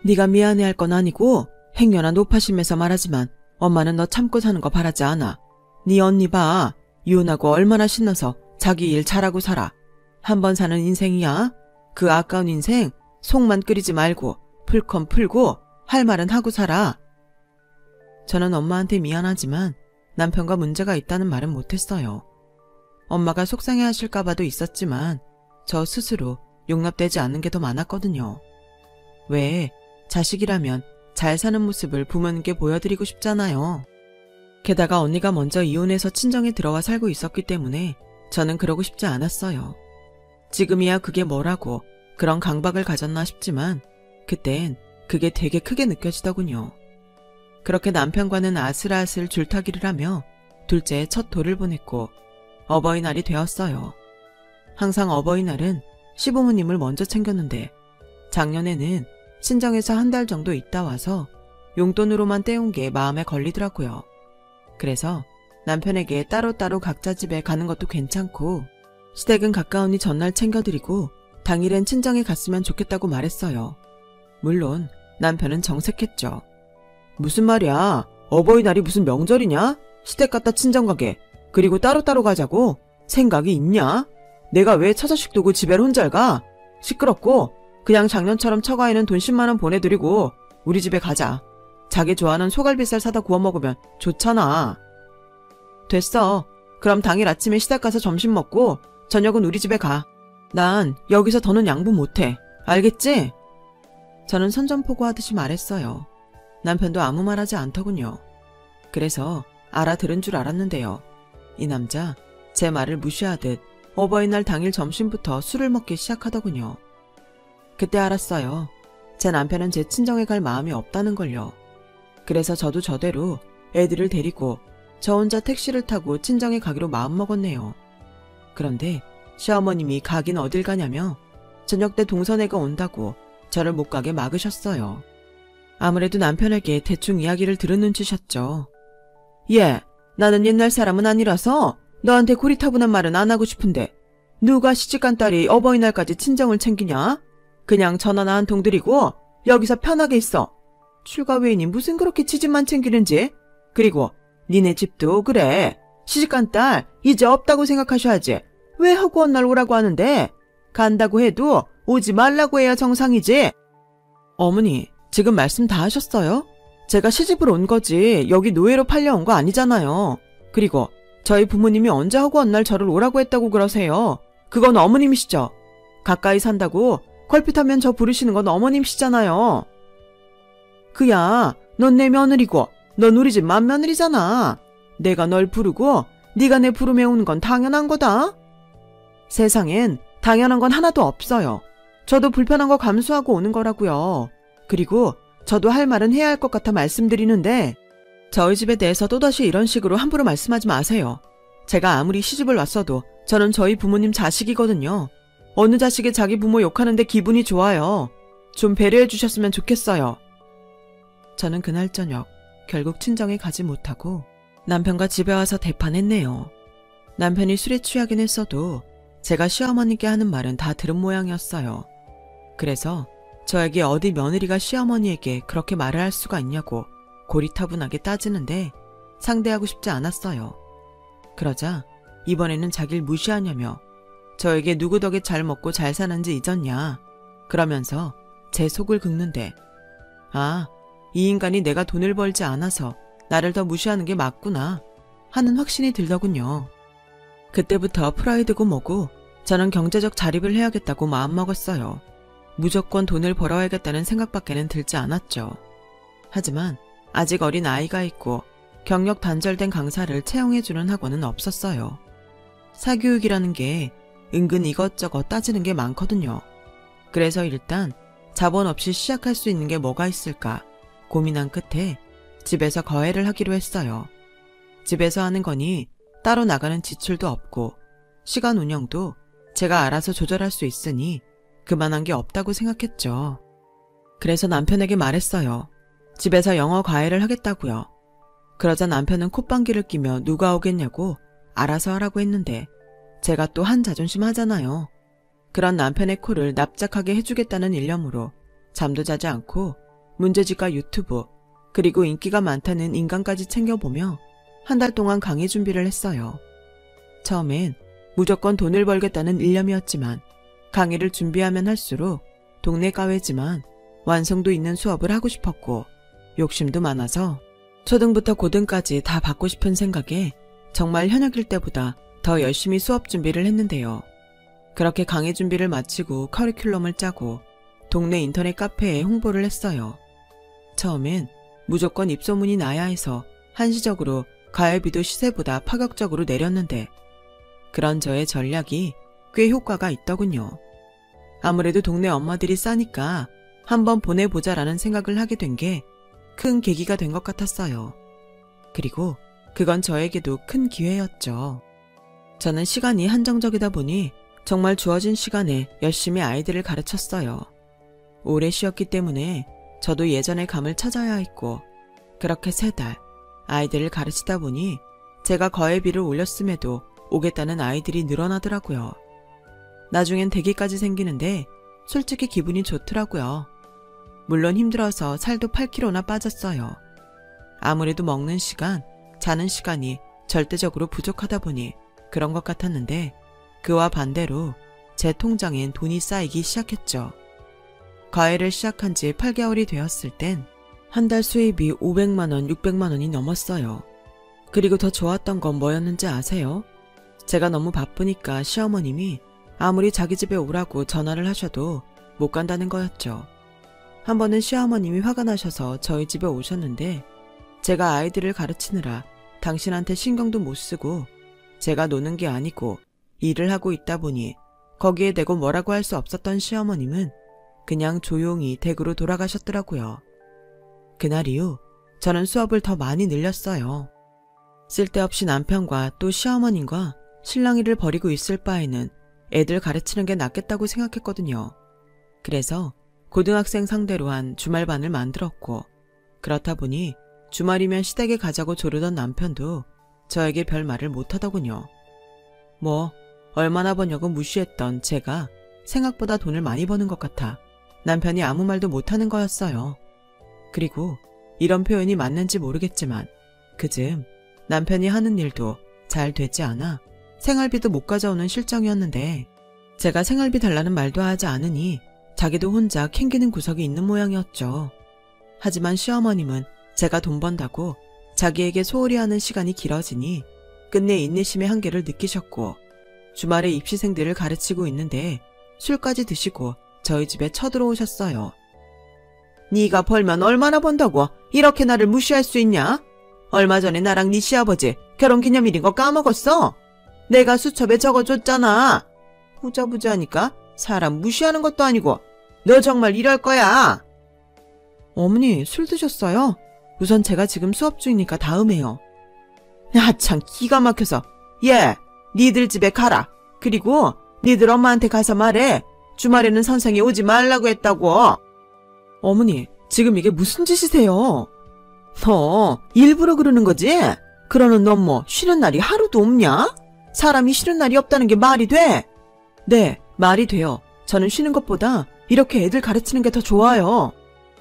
네가 미안해할 건 아니고 행여나 높아심에서 말하지만 엄마는 너 참고 사는 거 바라지 않아. 네 언니 봐. 이혼하고 얼마나 신나서 자기 일 잘하고 살아. 한 번 사는 인생이야. 그 아까운 인생 속만 끓이지 말고 풀건 풀고 할 말은 하고 살아. 저는 엄마한테 미안하지만 남편과 문제가 있다는 말은 못했어요. 엄마가 속상해하실까 봐도 있었지만 저 스스로 용납되지 않는 게 더 많았거든요. 왜? 자식이라면 잘 사는 모습을 부모님께 보여드리고 싶잖아요. 게다가 언니가 먼저 이혼해서 친정에 들어와 살고 있었기 때문에 저는 그러고 싶지 않았어요. 지금이야 그게 뭐라고 그런 강박을 가졌나 싶지만 그땐 그게 되게 크게 느껴지더군요. 그렇게 남편과는 아슬아슬 줄타기를 하며 둘째의 첫 돌을 보냈고 어버이날이 되었어요. 항상 어버이날은 시부모님을 먼저 챙겼는데 작년에는 친정에서 한 달 정도 있다 와서 용돈으로만 떼온 게 마음에 걸리더라고요. 그래서 남편에게 따로따로 각자 집에 가는 것도 괜찮고 시댁은 가까우니 전날 챙겨드리고 당일엔 친정에 갔으면 좋겠다고 말했어요. 물론 남편은 정색했죠. 무슨 말이야? 어버이날이 무슨 명절이냐? 시댁 갔다 친정 가게. 그리고 따로따로 가자고? 생각이 있냐? 내가 왜 처자식 두고 집에를 혼자 가? 시끄럽고 그냥 작년처럼 처가에는 돈 10만 원 보내드리고 우리 집에 가자. 자기 좋아하는 소갈비살 사다 구워 먹으면 좋잖아. 됐어. 그럼 당일 아침에 시댁 가서 점심 먹고 저녁은 우리 집에 가. 난 여기서 더는 양보 못해. 알겠지? 저는 선전포고하듯이 말했어요. 남편도 아무 말하지 않더군요. 그래서 알아들은 줄 알았는데요. 이 남자 제 말을 무시하듯 어버이날 당일 점심부터 술을 먹기 시작하더군요. 그때 알았어요. 제 남편은 제 친정에 갈 마음이 없다는 걸요. 그래서 저도 저대로 애들을 데리고 저 혼자 택시를 타고 친정에 가기로 마음먹었네요. 그런데 시어머님이 가긴 어딜 가냐며 저녁 때 동선애가 온다고 저를 못 가게 막으셨어요. 아무래도 남편에게 대충 이야기를 들은 눈치셨죠. 예, 나는 옛날 사람은 아니라서 너한테 고리타분한 말은 안 하고 싶은데 누가 시집간 딸이 어버이날까지 친정을 챙기냐? 그냥 전화나 한 통 드리고 여기서 편하게 있어. 출가 외인이 무슨 그렇게 지집만 챙기는지. 그리고 니네 집도 그래. 시집간 딸 이제 없다고 생각하셔야지. 왜 허구한 날 오라고 하는데? 간다고 해도 오지 말라고 해야 정상이지. 어머니, 지금 말씀 다 하셨어요? 제가 시집을 온 거지 여기 노예로 팔려온 거 아니잖아요. 그리고 저희 부모님이 언제 허구한 날 저를 오라고 했다고 그러세요. 그건 어머님이시죠. 가까이 산다고 걸핏하면 저 부르시는 건 어머님이시잖아요. 그야 넌 내 며느리고 넌 우리 집 맏며느리잖아. 내가 널 부르고 네가 내 부름에 오는 건 당연한 거다. 세상엔 당연한 건 하나도 없어요. 저도 불편한 거 감수하고 오는 거라고요. 그리고 저도 할 말은 해야 할 것 같아 말씀드리는데 저희 집에 대해서 또다시 이런 식으로 함부로 말씀하지 마세요. 제가 아무리 시집을 왔어도 저는 저희 부모님 자식이거든요. 어느 자식이 자기 부모 욕하는데 기분이 좋아요. 좀 배려해 주셨으면 좋겠어요. 저는 그날 저녁 결국 친정에 가지 못하고 남편과 집에 와서 대판했네요. 남편이 술에 취하긴 했어도 제가 시어머니께 하는 말은 다 들은 모양이었어요. 그래서 저에게 어디 며느리가 시어머니에게 그렇게 말을 할 수가 있냐고 고리타분하게 따지는데 상대하고 싶지 않았어요. 그러자 이번에는 자기를 무시하냐며 저에게 누구 덕에 잘 먹고 잘 사는지 잊었냐 그러면서 제 속을 긁는데 아, 이 인간이 내가 돈을 벌지 않아서 나를 더 무시하는 게 맞구나 하는 확신이 들더군요. 그때부터 프라이드고 뭐고 저는 경제적 자립을 해야겠다고 마음먹었어요. 무조건 돈을 벌어야겠다는 생각밖에는 들지 않았죠. 하지만 아직 어린 아이가 있고 경력 단절된 강사를 채용해주는 학원은 없었어요. 사교육이라는 게 은근 이것저것 따지는 게 많거든요. 그래서 일단 자본 없이 시작할 수 있는 게 뭐가 있을까 고민한 끝에 집에서 거래를 하기로 했어요. 집에서 하는 거니 따로 나가는 지출도 없고 시간 운영도 제가 알아서 조절할 수 있으니 그만한 게 없다고 생각했죠. 그래서 남편에게 말했어요. 집에서 영어 과외를 하겠다고요. 그러자 남편은 콧방귀를 끼며 누가 오겠냐고 알아서 하라고 했는데 제가 또 한 자존심 하잖아요. 그런 남편의 코를 납작하게 해주겠다는 일념으로 잠도 자지 않고 문제집과 유튜브 그리고 인기가 많다는 인간까지 챙겨보며 한 달 동안 강의 준비를 했어요. 처음엔 무조건 돈을 벌겠다는 일념이었지만 강의를 준비하면 할수록 동네 과외지만 완성도 있는 수업을 하고 싶었고 욕심도 많아서 초등부터 고등까지 다 받고 싶은 생각에 정말 현역일 때보다 더 열심히 수업 준비를 했는데요. 그렇게 강의 준비를 마치고 커리큘럼을 짜고 동네 인터넷 카페에 홍보를 했어요. 처음엔 무조건 입소문이 나야 해서 한시적으로 과외비도 시세보다 파격적으로 내렸는데 그런 저의 전략이 꽤 효과가 있더군요. 아무래도 동네 엄마들이 싸니까 한번 보내보자라는 생각을 하게 된 게 큰 계기가 된 것 같았어요. 그리고 그건 저에게도 큰 기회였죠. 저는 시간이 한정적이다 보니 정말 주어진 시간에 열심히 아이들을 가르쳤어요. 오래 쉬었기 때문에 저도 예전의 감을 찾아야 했고 그렇게 3달 아이들을 가르치다 보니 제가 거래비를 올렸음에도 오겠다는 아이들이 늘어나더라고요. 나중엔 대기까지 생기는데 솔직히 기분이 좋더라고요. 물론 힘들어서 살도 8kg나 빠졌어요. 아무래도 먹는 시간, 자는 시간이 절대적으로 부족하다 보니 그런 것 같았는데 그와 반대로 제 통장엔 돈이 쌓이기 시작했죠. 과외를 시작한 지 8개월이 되었을 땐 한 달 수입이 500만 원, 600만 원이 넘었어요. 그리고 더 좋았던 건 뭐였는지 아세요? 제가 너무 바쁘니까 시어머님이 아무리 자기 집에 오라고 전화를 하셔도 못 간다는 거였죠. 한 번은 시어머님이 화가 나셔서 저희 집에 오셨는데 제가 아이들을 가르치느라 당신한테 신경도 못 쓰고 제가 노는 게 아니고 일을 하고 있다 보니 거기에 대고 뭐라고 할 수 없었던 시어머님은 그냥 조용히 댁으로 돌아가셨더라고요. 그날 이후 저는 수업을 더 많이 늘렸어요. 쓸데없이 남편과 또 시어머님과 실랑이를 벌이고 있을 바에는 애들 가르치는 게 낫겠다고 생각했거든요. 그래서 고등학생 상대로 한 주말반을 만들었고, 그렇다 보니 주말이면 시댁에 가자고 조르던 남편도 저에게 별 말을 못하더군요. 뭐 얼마나 버냐고 무시했던 제가 생각보다 돈을 많이 버는 것 같아 남편이 아무 말도 못하는 거였어요. 그리고 이런 표현이 맞는지 모르겠지만 그즘 남편이 하는 일도 잘 되지 않아 생활비도 못 가져오는 실정이었는데, 제가 생활비 달라는 말도 하지 않으니 자기도 혼자 캥기는 구석이 있는 모양이었죠. 하지만 시어머님은 제가 돈 번다고 자기에게 소홀히 하는 시간이 길어지니 끝내 인내심의 한계를 느끼셨고, 주말에 입시생들을 가르치고 있는데 술까지 드시고 저희 집에 쳐들어오셨어요. 네가 벌면 얼마나 번다고 이렇게 나를 무시할 수 있냐? 얼마 전에 나랑 네 시아버지 결혼기념일인 거 까먹었어? 내가 수첩에 적어줬잖아. 부자부자하니까 사람 무시하는 것도 아니고 너 정말 이럴 거야. 어머니, 술 드셨어요? 우선 제가 지금 수업 중이니까 다음에요. 참 기가 막혀서. 얘, 니들 집에 가라. 그리고 니들 엄마한테 가서 말해. 주말에는 선생이 오지 말라고 했다고. 어머니, 지금 이게 무슨 짓이세요? 너 일부러 그러는 거지? 그러는 넌 뭐 쉬는 날이 하루도 없냐? 사람이 쉬는 날이 없다는 게 말이 돼? 네, 말이 돼요. 저는 쉬는 것보다 이렇게 애들 가르치는 게 더 좋아요.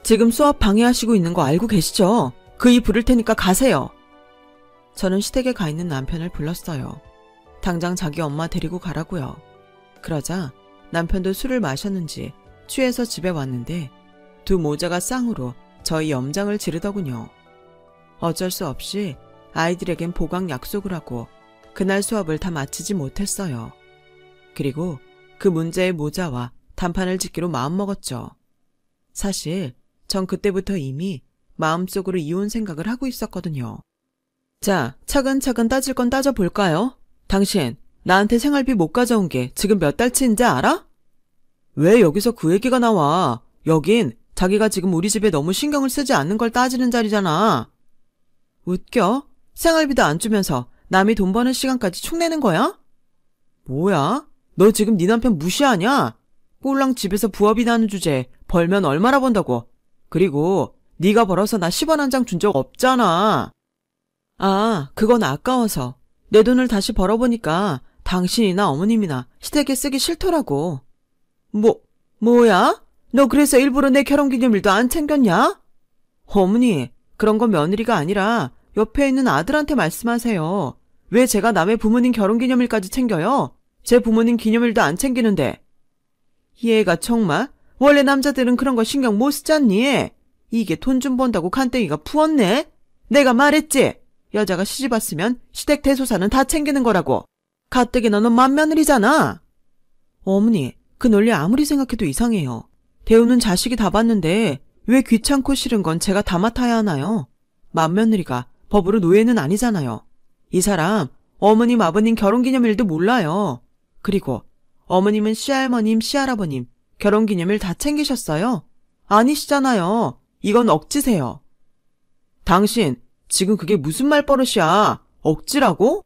지금 수업 방해하시고 있는 거 알고 계시죠? 그이 부를 테니까 가세요. 저는 시댁에 가 있는 남편을 불렀어요. 당장 자기 엄마 데리고 가라고요. 그러자 남편도 술을 마셨는지 취해서 집에 왔는데 두 모자가 쌍으로 저희 염장을 지르더군요. 어쩔 수 없이 아이들에겐 보강 약속을 하고 그날 수업을 다 마치지 못했어요. 그리고 그 문제의 모자와 단판을 짓기로 마음먹었죠. 사실 전 그때부터 이미 마음속으로 이혼 생각을 하고 있었거든요. 자, 차근차근 따질 건 따져볼까요? 당신, 나한테 생활비 못 가져온 게 지금 몇 달치인지 알아? 왜 여기서 그 얘기가 나와? 여긴 자기가 지금 우리 집에 너무 신경을 쓰지 않는 걸 따지는 자리잖아. 웃겨? 생활비도 안 주면서 남이 돈 버는 시간까지 축내는 거야? 뭐야? 너 지금 네 남편 무시하냐? 꼴랑 집에서 부업이나 하는 주제에 벌면 얼마나 번다고. 그리고 네가 벌어서 나 10원 한 장 준 적 없잖아. 아, 그건 아까워서. 내 돈을 다시 벌어보니까 당신이나 어머님이나 시댁에 쓰기 싫더라고. 뭐야? 너 그래서 일부러 내 결혼기념일도 안 챙겼냐? 어머니, 그런 건 며느리가 아니라 옆에 있는 아들한테 말씀하세요. 왜 제가 남의 부모님 결혼기념일까지 챙겨요? 제 부모님 기념일도 안 챙기는데. 얘가 정말 원래 남자들은 그런 거 신경 못 쓰잖니? 이게 돈 좀 번다고 간땡이가 부었네? 내가 말했지? 여자가 시집 왔으면 시댁 대소사는 다 챙기는 거라고. 가뜩이 너는 맏며느리잖아. 어머니, 그 논리 아무리 생각해도 이상해요. 대우는 자식이 다 받는데 왜 귀찮고 싫은 건 제가 다 맡아야 하나요? 맏며느리가 법으로 노예는 아니잖아요. 이 사람 어머님 아버님 결혼기념일도 몰라요. 그리고 어머님은 시할머님 시할아버님 결혼기념일 다 챙기셨어요? 아니시잖아요. 이건 억지세요. 당신 지금 그게 무슨 말버릇이야? 억지라고?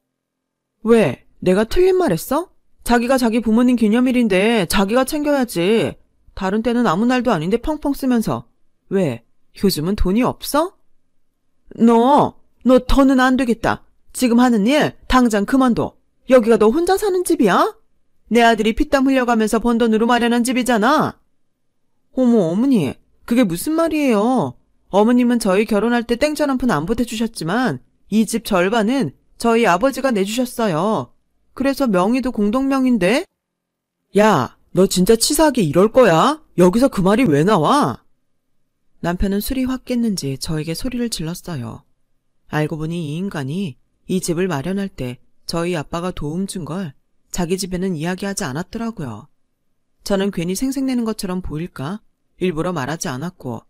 왜? 내가 틀린 말 했어? 자기가 자기 부모님 기념일인데 자기가 챙겨야지. 다른 때는 아무 날도 아닌데 펑펑 쓰면서. 왜? 요즘은 돈이 없어? 너 더는 안 되겠다. 지금 하는 일 당장 그만둬. 여기가 너 혼자 사는 집이야? 내 아들이 피땀 흘려가면서 번 돈으로 마련한 집이잖아. 어머, 어머니, 그게 무슨 말이에요? 어머님은 저희 결혼할 때 땡전 한 푼 안 보태주셨지만 이 집 절반은 저희 아버지가 내주셨어요. 그래서 명의도 공동명인데? 야, 너 진짜 치사하게 이럴 거야? 여기서 그 말이 왜 나와? 남편은 술이 확 깼는지 저에게 소리를 질렀어요. 알고 보니 이 인간이 이 집을 마련할 때 저희 아빠가 도움 준 걸 자기 집에는 이야기하지 않았더라고요. 저는 괜히 생색내는 것처럼 보일까 일부러 말하지 않았고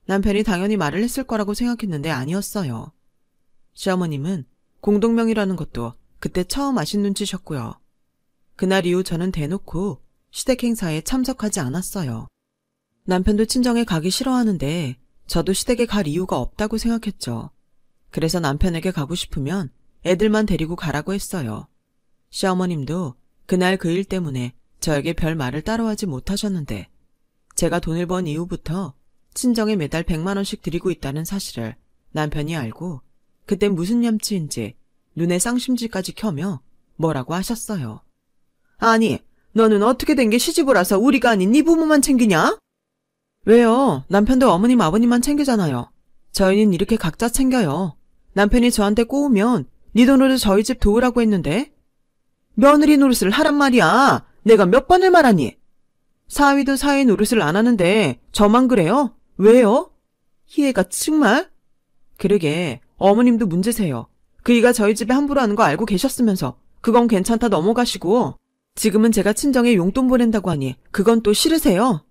남편이 당연히 말을 했을 거라고 생각했는데 아니었어요. 시어머님은 공동명이라는 것도 그때 처음 아신 눈치셨고요. 그날 이후 저는 대놓고 시댁 행사에 참석하지 않았어요. 남편도 친정에 가기 싫어하는데 저도 시댁에 갈 이유가 없다고 생각했죠. 그래서 남편에게 가고 싶으면 애들만 데리고 가라고 했어요. 시어머님도 그날 그 일 때문에 저에게 별 말을 따로 하지 못하셨는데 제가 돈을 번 이후부터 친정에 매달 100만 원씩 드리고 있다는 사실을 남편이 알고 그때 무슨 염치인지 눈에 쌍심지까지 켜며 뭐라고 하셨어요. 아니, 너는 어떻게 된 게 시집을 와서 우리가 아닌 네 부모만 챙기냐? 왜요? 남편도 어머님 아버님만 챙기잖아요. 저희는 이렇게 각자 챙겨요. 남편이 저한테 꼬우면 네 돈으로 저희 집 도우라고 했는데 며느리 노릇을 하란 말이야. 내가 몇 번을 말하니? 사위도 사위 노릇을 안 하는데 저만 그래요? 왜요? 희애가 정말? 그러게 어머님도 문제세요. 그이가 저희 집에 함부로 하는 거 알고 계셨으면서 그건 괜찮다 넘어가시고 지금은 제가 친정에 용돈 보낸다고 하니 그건 또 싫으세요?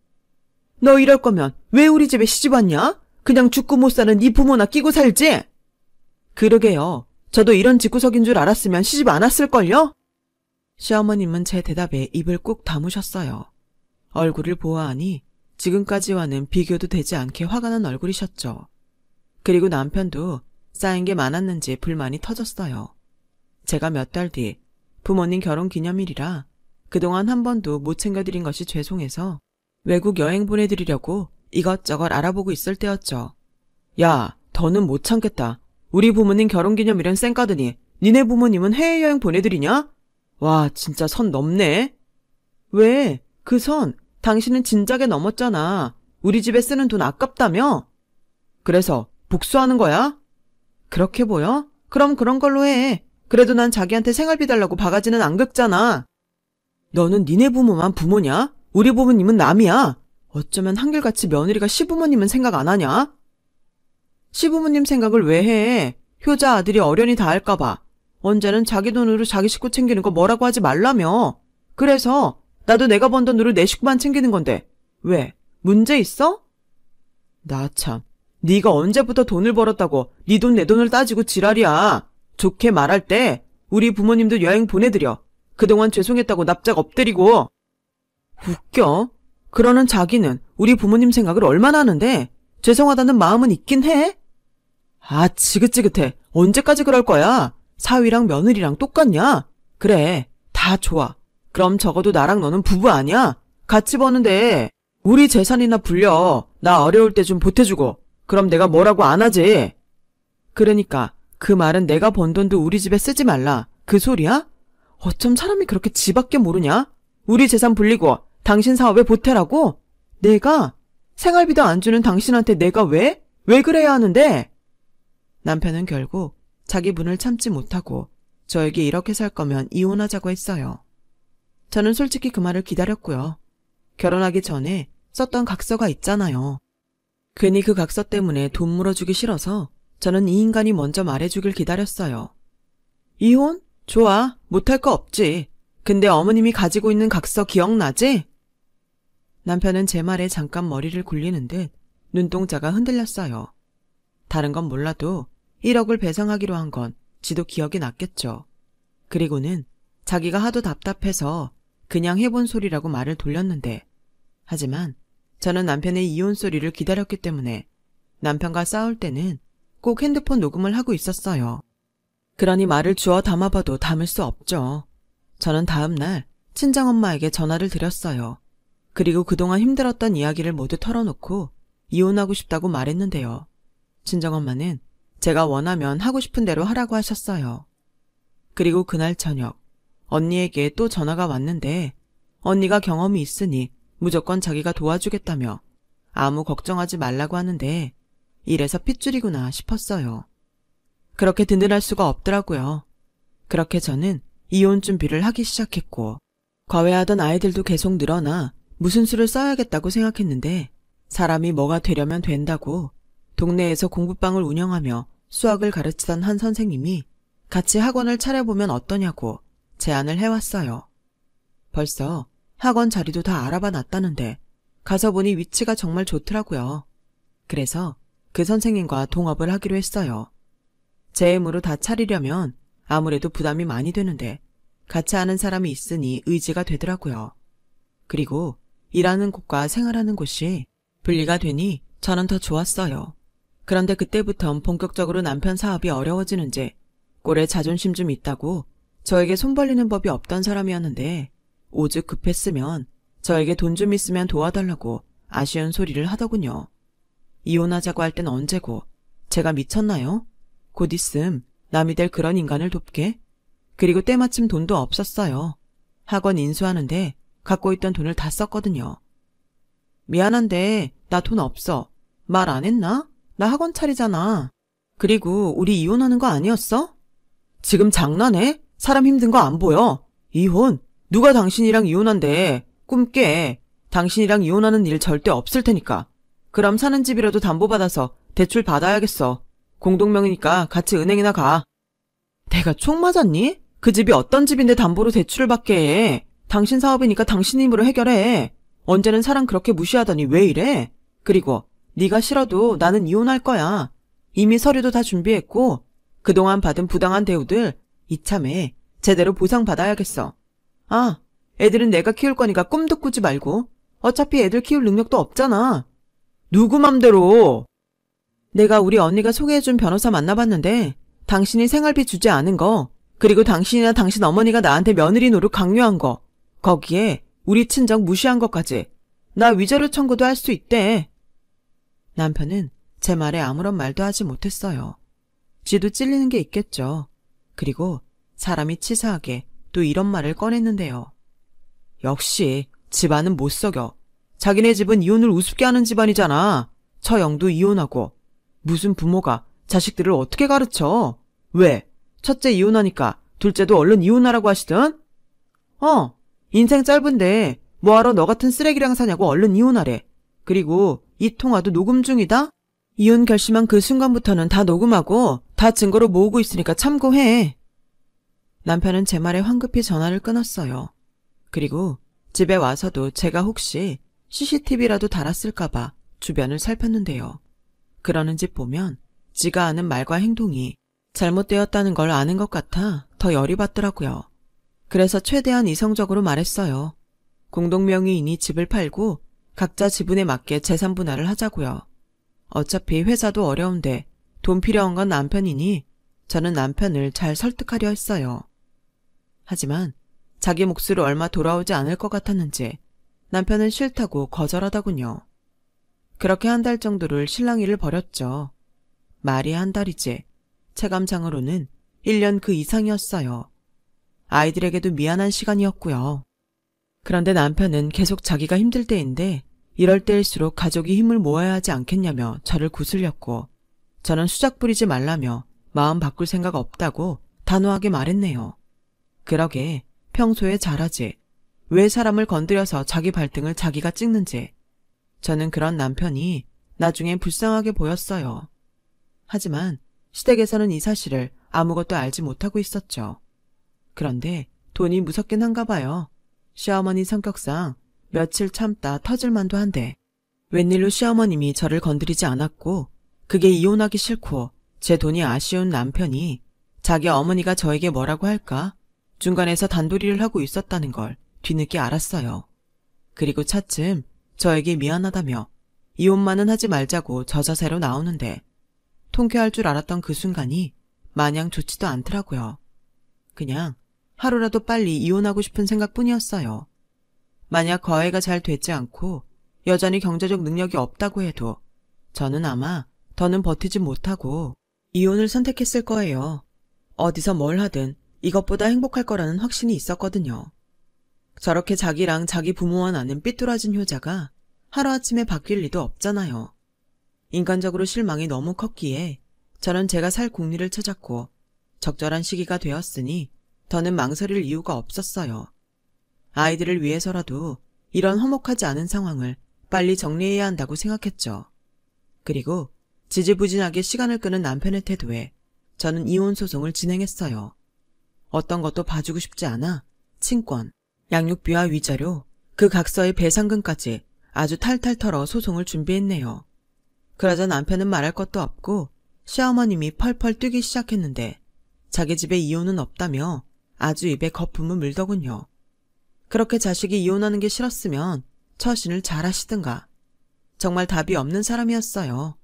너 이럴 거면 왜 우리 집에 시집 왔냐? 그냥 죽고 못 사는 네 부모나 끼고 살지? 그러게요. 저도 이런 집구석인 줄 알았으면 시집 안 왔을걸요? 시어머님은 제 대답에 입을 꾹 다무셨어요. 얼굴을 보아하니 지금까지와는 비교도 되지 않게 화가 난 얼굴이셨죠. 그리고 남편도 쌓인 게 많았는지 불만이 터졌어요. 제가 몇 달 뒤 부모님 결혼 기념일이라 그동안 한 번도 못 챙겨드린 것이 죄송해서 외국 여행 보내드리려고 이것저것 알아보고 있을 때였죠. 야, 더는 못 참겠다. 우리 부모님 결혼 기념일은 쌩까드니 니네 부모님은 해외여행 보내드리냐? 와, 진짜 선 넘네. 왜? 그 선 당신은 진작에 넘었잖아. 우리 집에 쓰는 돈 아깝다며? 그래서 복수하는 거야? 그렇게 보여? 그럼 그런 걸로 해. 그래도 난 자기한테 생활비 달라고 바가지는 안 긁잖아. 너는 니네 부모만 부모냐? 우리 부모님은 남이야. 어쩌면 한결같이 며느리가 시부모님은 생각 안 하냐? 시부모님 생각을 왜 해? 효자 아들이 어련히 다 할까봐. 언제는 자기 돈으로 자기 식구 챙기는 거 뭐라고 하지 말라며. 그래서 나도 내가 번 돈으로 내 식구만 챙기는 건데 왜? 문제 있어? 나 참. 네가 언제부터 돈을 벌었다고 네 돈 내 돈을 따지고 지랄이야. 좋게 말할 때 우리 부모님도 여행 보내드려. 그동안 죄송했다고 납작 엎드리고. 웃겨. 그러는 자기는 우리 부모님 생각을 얼마나 하는데 죄송하다는 마음은 있긴 해? 아, 지긋지긋해. 언제까지 그럴 거야? 사위랑 며느리랑 똑같냐? 그래, 다 좋아. 그럼 적어도 나랑 너는 부부 아니야? 같이 버는데 우리 재산이나 불려. 나 어려울 때 좀 보태주고. 그럼 내가 뭐라고 안 하지? 그러니까 그 말은 내가 번 돈도 우리 집에 쓰지 말라. 그 소리야? 어쩜 사람이 그렇게 지밖에 모르냐? 우리 재산 불리고 당신 사업에 보태라고? 내가? 생활비도 안 주는 당신한테 내가 왜? 왜 그래야 하는데? 남편은 결국 자기 분을 참지 못하고 저에게 이렇게 살 거면 이혼하자고 했어요. 저는 솔직히 그 말을 기다렸고요. 결혼하기 전에 썼던 각서가 있잖아요. 괜히 그 각서 때문에 돈 물어주기 싫어서 저는 이 인간이 먼저 말해주길 기다렸어요. 이혼? 좋아. 못할 거 없지. 근데 어머님이 가지고 있는 각서 기억나지? 남편은 제 말에 잠깐 머리를 굴리는 듯 눈동자가 흔들렸어요. 다른 건 몰라도 1억을 배상하기로 한 건 지도 기억이 났겠죠. 그리고는 자기가 하도 답답해서 그냥 해본 소리라고 말을 돌렸는데 하지만 저는 남편의 이혼 소리를 기다렸기 때문에 남편과 싸울 때는 꼭 핸드폰 녹음을 하고 있었어요. 그러니 말을 주워 담아봐도 담을 수 없죠. 저는 다음 날 친정엄마에게 전화를 드렸어요. 그리고 그동안 힘들었던 이야기를 모두 털어놓고 이혼하고 싶다고 말했는데요. 친정엄마는 제가 원하면 하고 싶은 대로 하라고 하셨어요. 그리고 그날 저녁 언니에게 또 전화가 왔는데 언니가 경험이 있으니 무조건 자기가 도와주겠다며 아무 걱정하지 말라고 하는데 이래서 핏줄이구나 싶었어요. 그렇게 든든할 수가 없더라고요. 그렇게 저는 이혼 준비를 하기 시작했고 과외하던 아이들도 계속 늘어나 무슨 수를 써야겠다고 생각했는데 사람이 뭐가 되려면 된다고 동네에서 공부방을 운영하며 수학을 가르치던 한 선생님이 같이 학원을 차려보면 어떠냐고 제안을 해왔어요. 벌써 학원 자리도 다 알아봐 놨다는데 가서 보니 위치가 정말 좋더라고요. 그래서 그 선생님과 동업을 하기로 했어요. 제 힘으로 다 차리려면 아무래도 부담이 많이 되는데 같이 하는 사람이 있으니 의지가 되더라고요. 그리고 일하는 곳과 생활하는 곳이 분리가 되니 저는 더 좋았어요. 그런데 그때부턴 본격적으로 남편 사업이 어려워지는지 꼴에 자존심 좀 있다고 저에게 손 벌리는 법이 없던 사람이었는데 오죽 급했으면 저에게 돈 좀 있으면 도와달라고 아쉬운 소리를 하더군요. 이혼하자고 할 땐 언제고 제가 미쳤나요? 곧 있음 남이 될 그런 인간을 돕게? 그리고 때마침 돈도 없었어요. 학원 인수하는데 갖고 있던 돈을 다 썼거든요. 미안한데 나 돈 없어. 말 안 했나? 나 학원 차리잖아. 그리고 우리 이혼하는 거 아니었어? 지금 장난해? 사람 힘든 거 안 보여? 이혼? 누가 당신이랑 이혼한대? 꿈 깨. 당신이랑 이혼하는 일 절대 없을 테니까. 그럼 사는 집이라도 담보받아서 대출 받아야겠어. 공동명의니까 같이 은행이나 가. 내가 총 맞았니? 그 집이 어떤 집인데 담보로 대출을 받게 해. 당신 사업이니까 당신 힘으로 해결해. 언제는 사람 그렇게 무시하더니 왜 이래? 그리고 네가 싫어도 나는 이혼할 거야. 이미 서류도 다 준비했고 그동안 받은 부당한 대우들 이참에 제대로 보상받아야겠어. 아, 애들은 내가 키울 거니까 꿈도 꾸지 말고. 어차피 애들 키울 능력도 없잖아. 누구 맘대로. 내가 우리 언니가 소개해준 변호사 만나봤는데 당신이 생활비 주지 않은 거, 그리고 당신이나 당신 어머니가 나한테 며느리 노릇 강요한 거, 거기에 우리 친정 무시한 것까지 나 위자료 청구도 할 수 있대. 남편은 제 말에 아무런 말도 하지 못했어요. 쥐도 찔리는 게 있겠죠. 그리고 사람이 치사하게 또 이런 말을 꺼냈는데요. 역시 집안은 못 속여. 자기네 집은 이혼을 우습게 하는 집안이잖아. 처형도 이혼하고. 무슨 부모가 자식들을 어떻게 가르쳐? 왜? 첫째 이혼하니까 둘째도 얼른 이혼하라고 하시든? 인생 짧은데 뭐하러 너 같은 쓰레기랑 사냐고 얼른 이혼하래. 그리고 이 통화도 녹음 중이다? 이혼 결심한 그 순간부터는 다 녹음하고 다 증거로 모으고 있으니까 참고해. 남편은 제 말에 황급히 전화를 끊었어요. 그리고 집에 와서도 제가 혹시 CCTV라도 달았을까봐 주변을 살폈는데요. 그러는 집 보면 지가 아는 말과 행동이 잘못되었다는 걸 아는 것 같아 더 열이 받더라고요. 그래서 최대한 이성적으로 말했어요. 공동명의이니 집을 팔고 각자 지분에 맞게 재산 분할을 하자고요. 어차피 회사도 어려운데 돈 필요한 건 남편이니 저는 남편을 잘 설득하려 했어요. 하지만 자기 몫으로 얼마 돌아오지 않을 것 같았는지 남편은 싫다고 거절하더군요. 그렇게 한 달 정도를 실랑이를 벌였죠. 말이 한 달이지 체감상으로는 1년 그 이상이었어요. 아이들에게도 미안한 시간이었고요. 그런데 남편은 계속 자기가 힘들 때인데 이럴 때일수록 가족이 힘을 모아야 하지 않겠냐며 저를 구슬렸고 저는 수작 부리지 말라며 마음 바꿀 생각 없다고 단호하게 말했네요. 그러게 평소에 잘하지. 왜 사람을 건드려서 자기 발등을 자기가 찍는지. 저는 그런 남편이 나중에 불쌍하게 보였어요. 하지만 시댁에서는 이 사실을 아무것도 알지 못하고 있었죠. 그런데 돈이 무섭긴 한가 봐요. 시어머니 성격상 며칠 참다 터질 만도 한데 웬일로 시어머님이 저를 건드리지 않았고 그게 이혼하기 싫고 제 돈이 아쉬운 남편이 자기 어머니가 저에게 뭐라고 할까 중간에서 단도리를 하고 있었다는 걸 뒤늦게 알았어요. 그리고 차츰 저에게 미안하다며 이혼만은 하지 말자고 저자세로 나오는데 통쾌할 줄 알았던 그 순간이 마냥 좋지도 않더라고요. 그냥 하루라도 빨리 이혼하고 싶은 생각뿐이었어요. 만약 거해가 잘 되지 않고 여전히 경제적 능력이 없다고 해도 저는 아마 더는 버티지 못하고 이혼을 선택했을 거예요. 어디서 뭘 하든 이것보다 행복할 거라는 확신이 있었거든요. 저렇게 자기랑 자기 부모와 나는 삐뚤어진 효자가 하루아침에 바뀔 리도 없잖아요. 인간적으로 실망이 너무 컸기에 저는 제가 살 궁리를 찾았고 적절한 시기가 되었으니 더는 망설일 이유가 없었어요. 아이들을 위해서라도 이런 화목하지 않은 상황을 빨리 정리해야 한다고 생각했죠. 그리고 지지부진하게 시간을 끄는 남편의 태도에 저는 이혼 소송을 진행했어요. 어떤 것도 봐주고 싶지 않아 친권, 양육비와 위자료, 그 각서의 배상금까지 아주 탈탈 털어 소송을 준비했네요. 그러자 남편은 말할 것도 없고 시어머님이 펄펄 뛰기 시작했는데 자기 집에 이혼은 없다며 아주 입에 거품을 물더군요. 그렇게 자식이 이혼하는 게 싫었으면 처신을 잘 하시든가. 정말 답이 없는 사람이었어요.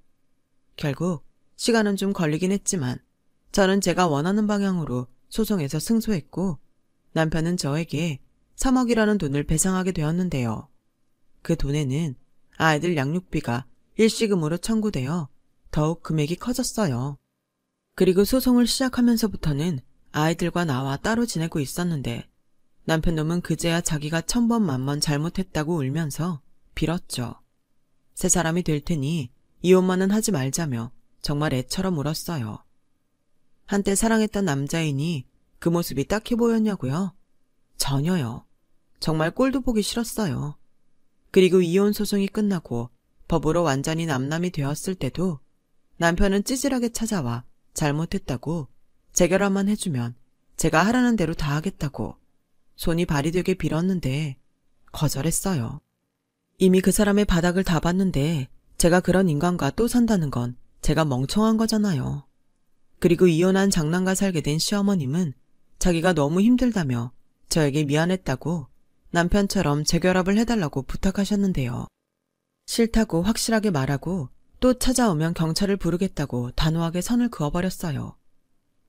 결국 시간은 좀 걸리긴 했지만 저는 제가 원하는 방향으로 소송에서 승소했고 남편은 저에게 3억이라는 돈을 배상하게 되었는데요. 그 돈에는 아이들 양육비가 일시금으로 청구되어 더욱 금액이 커졌어요. 그리고 소송을 시작하면서부터는 아이들과 나와 따로 지내고 있었는데 남편 놈은 그제야 자기가 1000번 만번 잘못했다고 울면서 빌었죠. 새 사람이 될 테니 이혼만은 하지 말자며 정말 애처럼 울었어요. 한때 사랑했던 남자이니 그 모습이 딱해 보였냐고요? 전혀요. 정말 꼴도 보기 싫었어요. 그리고 이혼 소송이 끝나고 법으로 완전히 남남이 되었을 때도 남편은 찌질하게 찾아와 잘못했다고 재결합만 해주면 제가 하라는 대로 다 하겠다고 손이 발이 되게 빌었는데 거절했어요. 이미 그 사람의 바닥을 다 봤는데 제가 그런 인간과 또 산다는 건 제가 멍청한 거잖아요. 그리고 이혼한 장남과 살게 된 시어머님은 자기가 너무 힘들다며 저에게 미안했다고 남편처럼 재결합을 해달라고 부탁하셨는데요. 싫다고 확실하게 말하고 또 찾아오면 경찰을 부르겠다고 단호하게 선을 그어버렸어요.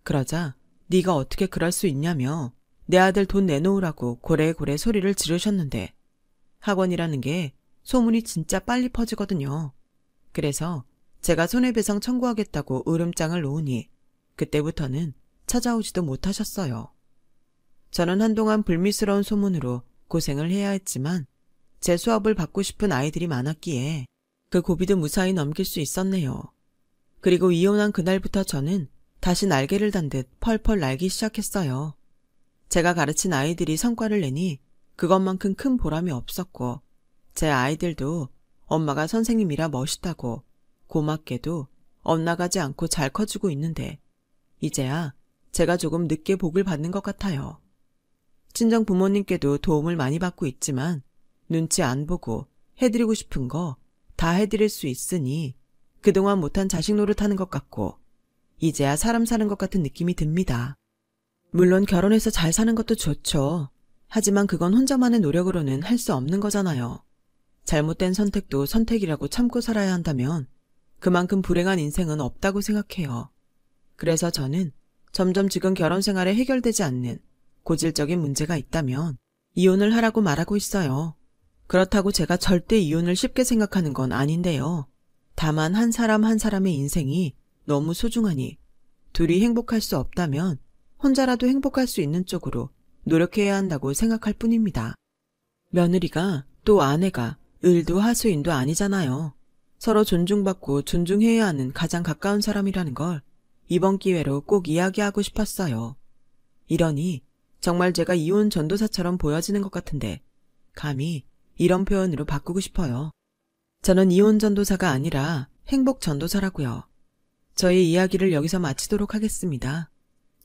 그러자 네가 어떻게 그럴 수 있냐며 내 아들 돈 내놓으라고 고래고래 소리를 지르셨는데 학원이라는 게 소문이 진짜 빨리 퍼지거든요. 그래서 제가 손해배상 청구하겠다고 으름장을 놓으니 그때부터는 찾아오지도 못하셨어요. 저는 한동안 불미스러운 소문으로 고생을 해야 했지만 제 수업을 받고 싶은 아이들이 많았기에 그 고비도 무사히 넘길 수 있었네요. 그리고 이혼한 그날부터 저는 다시 날개를 단 듯 펄펄 날기 시작했어요. 제가 가르친 아이들이 성과를 내니 그것만큼 큰 보람이 없었고 제 아이들도 엄마가 선생님이라 멋있다고 고맙게도 엇나가지 않고 잘 커지고 있는데 이제야 제가 조금 늦게 복을 받는 것 같아요. 친정 부모님께도 도움을 많이 받고 있지만 눈치 안 보고 해드리고 싶은 거 다 해드릴 수 있으니 그동안 못한 자식 노릇하는 것 같고 이제야 사람 사는 것 같은 느낌이 듭니다. 물론 결혼해서 잘 사는 것도 좋죠. 하지만 그건 혼자만의 노력으로는 할 수 없는 거잖아요. 잘못된 선택도 선택이라고 참고 살아야 한다면 그만큼 불행한 인생은 없다고 생각해요. 그래서 저는 점점 지금 결혼 생활에 해결되지 않는 고질적인 문제가 있다면 이혼을 하라고 말하고 있어요. 그렇다고 제가 절대 이혼을 쉽게 생각하는 건 아닌데요. 다만 한 사람 한 사람의 인생이 너무 소중하니 둘이 행복할 수 없다면 혼자라도 행복할 수 있는 쪽으로 노력해야 한다고 생각할 뿐입니다. 며느리가 또 아내가 을도 하수인도 아니잖아요. 서로 존중받고 존중해야 하는 가장 가까운 사람이라는 걸 이번 기회로 꼭 이야기하고 싶었어요. 이러니 정말 제가 이혼 전도사처럼 보여지는 것 같은데 감히 이런 표현으로 바꾸고 싶어요. 저는 이혼 전도사가 아니라 행복 전도사라고요. 저희 이야기를 여기서 마치도록 하겠습니다.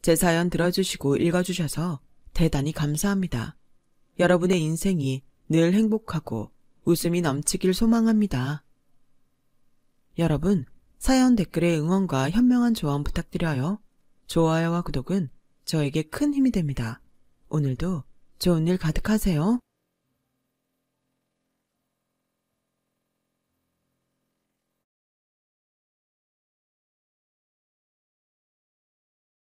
제 사연 들어주시고 읽어주셔서 대단히 감사합니다. 여러분의 인생이 늘 행복하고 웃음이 넘치길 소망합니다. 여러분, 사연 댓글에 응원과 현명한 조언 부탁드려요. 좋아요와 구독은 저에게 큰 힘이 됩니다. 오늘도 좋은 일 가득하세요.